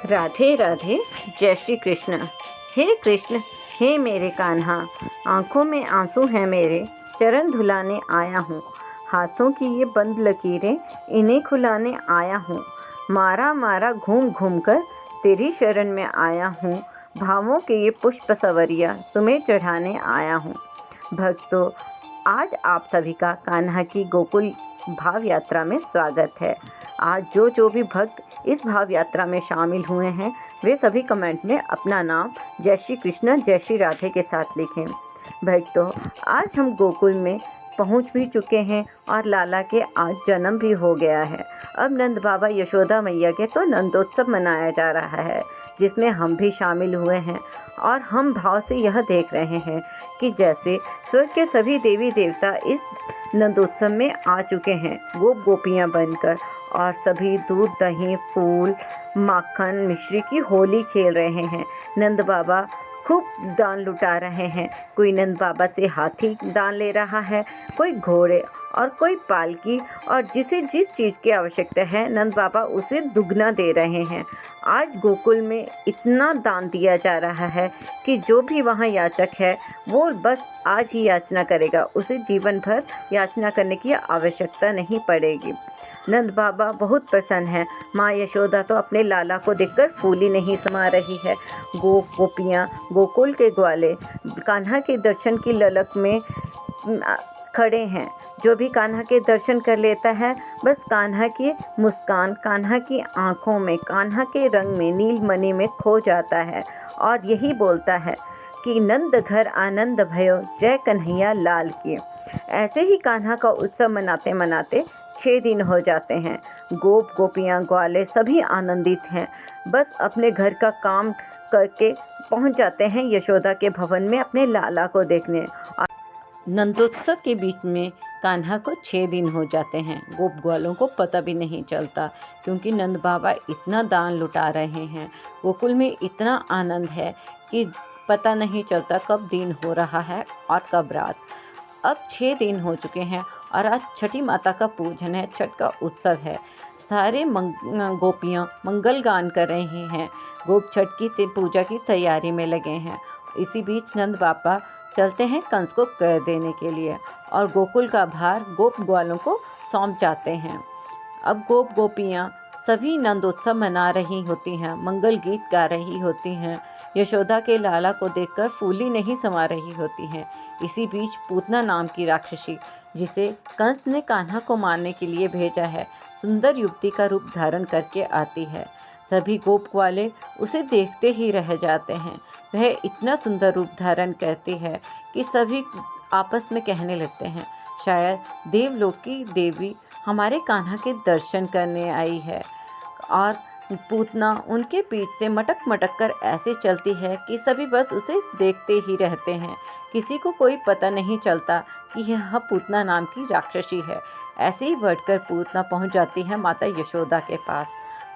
राधे राधे। जय श्री कृष्ण। हे कृष्ण, हे मेरे कान्हा, आँखों में आंसू हैं मेरे, चरण धुलाने आया हूँ। हाथों की ये बंद लकीरें, इन्हें खुलाने आया हूँ। मारा मारा घूम घूम कर तेरी शरण में आया हूँ। भावों के ये पुष्प सवरिया तुम्हें चढ़ाने आया हूँ। भक्तों, आज आप सभी का कान्हा की गोकुल भाव यात्रा में स्वागत है। आज जो भी भक्त इस भाव यात्रा में शामिल हुए हैं, वे सभी कमेंट में अपना नाम जय श्री कृष्ण जय श्री राधे के साथ लिखें। भक्तों, आज हम गोकुल में पहुंच भी चुके हैं और लाला के आज जन्म भी हो गया है। अब नंद बाबा यशोदा मैया के तो नंदोत्सव मनाया जा रहा है, जिसमें हम भी शामिल हुए हैं और हम भाव से यह देख रहे हैं कि जैसे स्वर्ग के सभी देवी देवता इस नंदोत्सव में आ चुके हैं, गोप गोपियाँ बनकर, और सभी दूध दही फूल माखन मिश्री की होली खेल रहे हैं। नंद बाबा खूब दान लुटा रहे हैं। कोई नंद बाबा से हाथी दान ले रहा है, कोई घोड़े और कोई पालकी, और जिसे जिस चीज़ की आवश्यकता है नंद बाबा उसे दुगना दे रहे हैं। आज गोकुल में इतना दान दिया जा रहा है कि जो भी वहाँ याचक है वो बस आज ही याचना करेगा, उसे जीवन भर याचना करने की आवश्यकता नहीं पड़ेगी। नंद बाबा बहुत प्रसन्न हैं। माँ यशोदा तो अपने लाला को देखकर फूली नहीं समा रही है। गोपियाँ गोकुल के ग्वाले कान्हा के दर्शन की ललक में खड़े हैं। जो भी कान्हा के दर्शन कर लेता है, बस कान्हा की मुस्कान, कान्हा की आँखों में, कान्हा के रंग में, नीलमणि में खो जाता है और यही बोलता है कि नंद घर आनंद भयो, जय कन्हैया लाल की। ऐसे ही कान्हा का उत्सव मनाते मनाते 6 दिन हो जाते हैं। गोप गोपियाँ ग्वाले सभी आनंदित हैं। बस अपने घर का काम करके पहुंच जाते हैं यशोदा के भवन में अपने लाला को देखने। नंदोत्सव के बीच में कान्हा को 6 दिन हो जाते हैं। गोप ग्वालों को पता भी नहीं चलता, क्योंकि नंद बाबा इतना दान लुटा रहे हैं। गोकुल में इतना आनंद है कि पता नहीं चलता कब दिन हो रहा है और कब रात। अब 6 दिन हो चुके हैं और आज छठी माता का पूजन है, छठ का उत्सव है। सारे गोपियाँ मंगल गान कर रहे हैं। गोप छठ की पूजा की तैयारी में लगे हैं। इसी बीच नंद बाबा चलते हैं कंस को कह देने के लिए और गोकुल का भार गोप ग्वालों को सौंप जाते हैं। अब गोप गोपियाँ सभी नंदोत्सव मना रही होती हैं, मंगल गीत गा रही होती हैं। यशोदा के लाला को देखकर फूली नहीं समा रही होती हैं। इसी बीच पूतना नाम की राक्षसी, जिसे कंस ने कान्हा को मारने के लिए भेजा है, सुंदर युवती का रूप धारण करके आती है। सभी गोप वाले उसे देखते ही रह जाते हैं। वह इतना सुंदर रूप धारण करती है कि सभी आपस में कहने लगते हैं, शायद देवलोक की देवी हमारे कान्हा के दर्शन करने आई है। और पूतना उनके पीठ से मटक मटक कर ऐसे चलती है कि सभी बस उसे देखते ही रहते हैं। किसी को कोई पता नहीं चलता कि यह पूतना नाम की राक्षसी है। ऐसे ही बढ़कर पूतना पहुंच जाती है माता यशोदा के पास।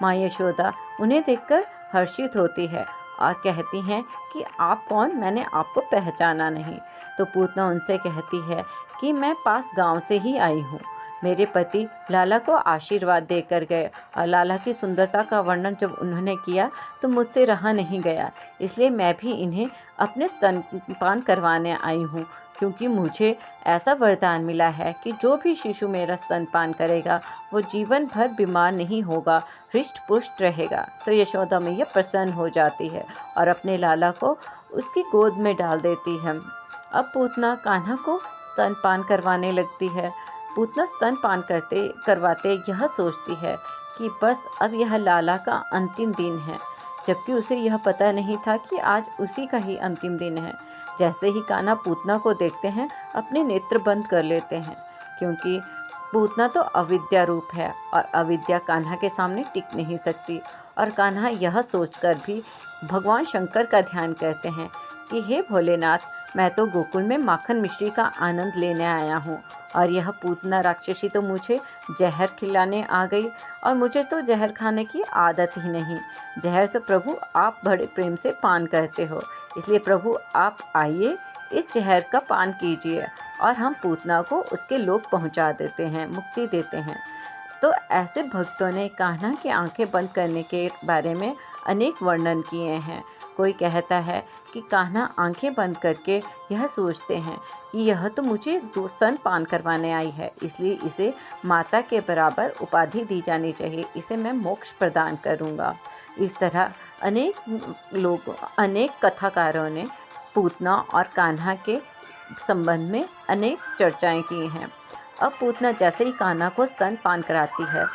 माँ यशोदा उन्हें देखकर हर्षित होती है और कहती हैं कि आप कौन, मैंने आपको पहचाना नहीं। तो पूतना उनसे कहती है कि मैं पास गांव से ही आई हूँ। मेरे पति लाला को आशीर्वाद देकर गए और लाला की सुंदरता का वर्णन जब उन्होंने किया तो मुझसे रहा नहीं गया, इसलिए मैं भी इन्हें अपने स्तनपान करवाने आई हूँ, क्योंकि मुझे ऐसा वरदान मिला है कि जो भी शिशु मेरा स्तनपान करेगा वो जीवन भर बीमार नहीं होगा, हृष्ट पुष्ट रहेगा। तो यशोदा मैया प्रसन्न हो जाती है और अपने लाला को उसकी गोद में डाल देती है। अब पूतना कान्हा को स्तनपान करवाने लगती है। पूतना स्तनपान करवाते यह सोचती है कि बस अब यह लाला का अंतिम दिन है, जबकि उसे यह पता नहीं था कि आज उसी का ही अंतिम दिन है। जैसे ही कान्हा पूतना को देखते हैं, अपने नेत्र बंद कर लेते हैं, क्योंकि पूतना तो अविद्या रूप है और अविद्या कान्हा के सामने टिक नहीं सकती। और कान्हा यह सोचकर भी भगवान शंकर का ध्यान करते हैं कि हे भोलेनाथ, मैं तो गोकुल में माखन मिश्री का आनंद लेने आया हूँ और यह पूतना राक्षसी तो मुझे जहर खिलाने आ गई, और मुझे तो जहर खाने की आदत ही नहीं। जहर तो प्रभु आप बड़े प्रेम से पान करते हो, इसलिए प्रभु आप आइए, इस जहर का पान कीजिए और हम पूतना को उसके लोक पहुंचा देते हैं, मुक्ति देते हैं। तो ऐसे भक्तों ने कान्हा की आंखें बंद करने के बारे में अनेक वर्णन किए हैं। कोई कहता है कि कान्हा आंखें बंद करके यह सोचते हैं कि यह तो मुझे स्तनपान करवाने आई है, इसलिए इसे माता के बराबर उपाधि दी जानी चाहिए, इसे मैं मोक्ष प्रदान करूँगा। इस तरह अनेक कथाकारों ने पूतना और कान्हा के संबंध में अनेक चर्चाएं की हैं। अब पूतना जैसे ही कान्हा को स्तनपान कराती है,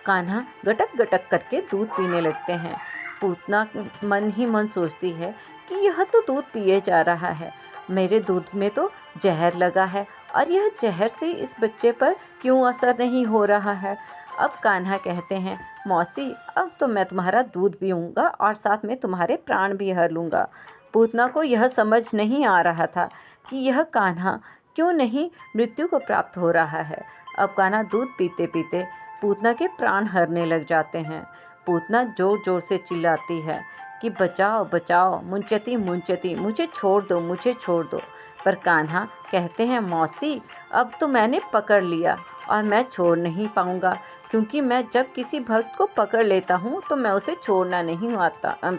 कान्हा गटक गटक करके दूध पीने लगते हैं। पूतना मन ही मन सोचती है कि यह तो दूध पिए जा रहा है, मेरे दूध में तो जहर लगा है और यह जहर से इस बच्चे पर क्यों असर नहीं हो रहा है। अब कान्हा कहते हैं, मौसी अब तो मैं तुम्हारा दूध पीऊँगा और साथ में तुम्हारे प्राण भी हर लूँगा। पूतना को यह समझ नहीं आ रहा था कि यह कान्हा क्यों नहीं मृत्यु को प्राप्त हो रहा है। अब कान्हा दूध पीते पीते पूतना के प्राण हरने लग जाते हैं। पूतना जोर जोर से चिल्लाती है कि बचाओ बचाओ, मुंचती मुंचती, मुझे छोड़ दो, मुझे छोड़ दो। पर कान्हा कहते हैं, मौसी अब तो मैंने पकड़ लिया और मैं छोड़ नहीं पाऊँगा, क्योंकि मैं जब किसी भक्त को पकड़ लेता हूँ तो मैं उसे छोड़ना नहीं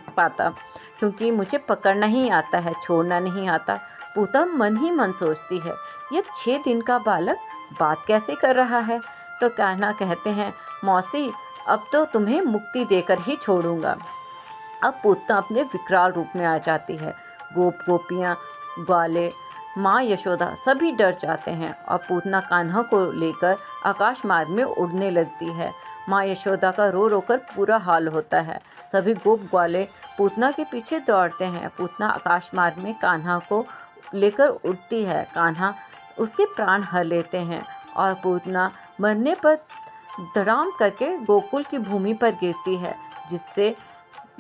पाता, क्योंकि मुझे पकड़ना ही आता है, छोड़ना नहीं आता। पूतना मन ही मन सोचती है, यह 6 दिन का बालक बात कैसे कर रहा है। तो कान्हा कहते हैं, मौसी अब तो तुम्हें मुक्ति देकर ही छोड़ूंगा। अब पूतना अपने विकराल रूप में आ जाती है। गोपियाँ, ग्वाले, माँ यशोदा सभी डर जाते हैं और पूतना कान्हा को लेकर आकाश मार्ग में उड़ने लगती है। माँ यशोदा का रो रो कर पूरा हाल होता है। सभी गोप ग्वाले पूतना के पीछे दौड़ते हैं। पूतना आकाश मार्ग में कान्हा को लेकर उड़ती है। कान्हा उसके प्राण हर लेते हैं और पूतना मरने पर धड़ाम करके गोकुल की भूमि पर गिरती है, जिससे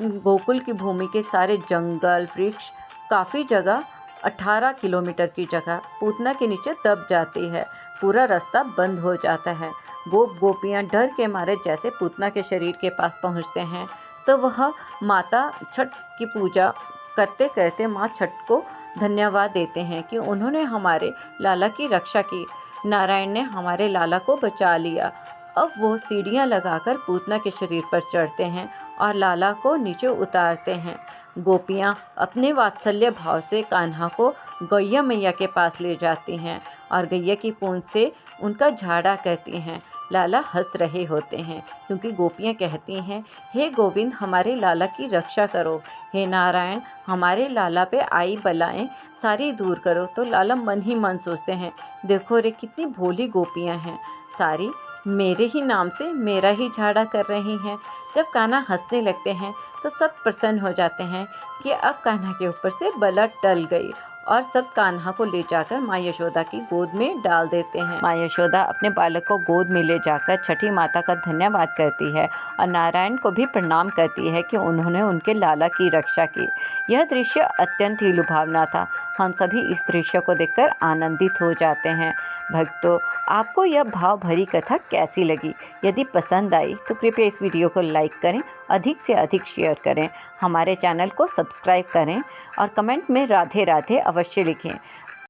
गोकुल की भूमि के सारे जंगल, वृक्ष, काफ़ी जगह 18 किलोमीटर की जगह पूतना के नीचे दब जाती है। पूरा रास्ता बंद हो जाता है। गोपियाँ डर के मारे जैसे पूतना के शरीर के पास पहुँचते हैं तो वह माता छठ की पूजा करते करते माँ छठ को धन्यवाद देते हैं कि उन्होंने हमारे लाला की रक्षा की, नारायण ने हमारे लाला को बचा लिया। अब वो सीढ़ियाँ लगाकर पूतना के शरीर पर चढ़ते हैं और लाला को नीचे उतारते हैं। गोपियाँ अपने वात्सल्य भाव से कान्हा को गैया मैया के पास ले जाती हैं और गैया की पूंछ से उनका झाड़ा करती हैं। लाला हंस रहे होते हैं, क्योंकि गोपियाँ कहती हैं, हे गोविंद हमारे लाला की रक्षा करो, हे नारायण हमारे लाला पे आई बलाएं सारी दूर करो। तो लाला मन ही मन सोचते हैं, देखो रे कितनी भोली गोपियाँ हैं, सारी मेरे ही नाम से मेरा ही झाड़ा कर रही हैं। जब कान्हा हंसने लगते हैं तो सब प्रसन्न हो जाते हैं कि अब कान्हा के ऊपर से बला टल गई और सब कान्हा को ले जाकर माँ यशोदा की गोद में डाल देते हैं। माँ यशोदा अपने बालक को गोद में ले जाकर छठी माता का धन्यवाद करती है और नारायण को भी प्रणाम करती है कि उन्होंने उनके लाला की रक्षा की। यह दृश्य अत्यंत ही लुभावना था। हम सभी इस दृश्य को देखकर आनंदित हो जाते हैं। भक्तों, आपको यह भाव भरी कथा कैसी लगी? यदि पसंद आई तो कृपया इस वीडियो को लाइक करें, अधिक से अधिक शेयर करें, हमारे चैनल को सब्सक्राइब करें और कमेंट में राधे राधे अवश्य लिखें।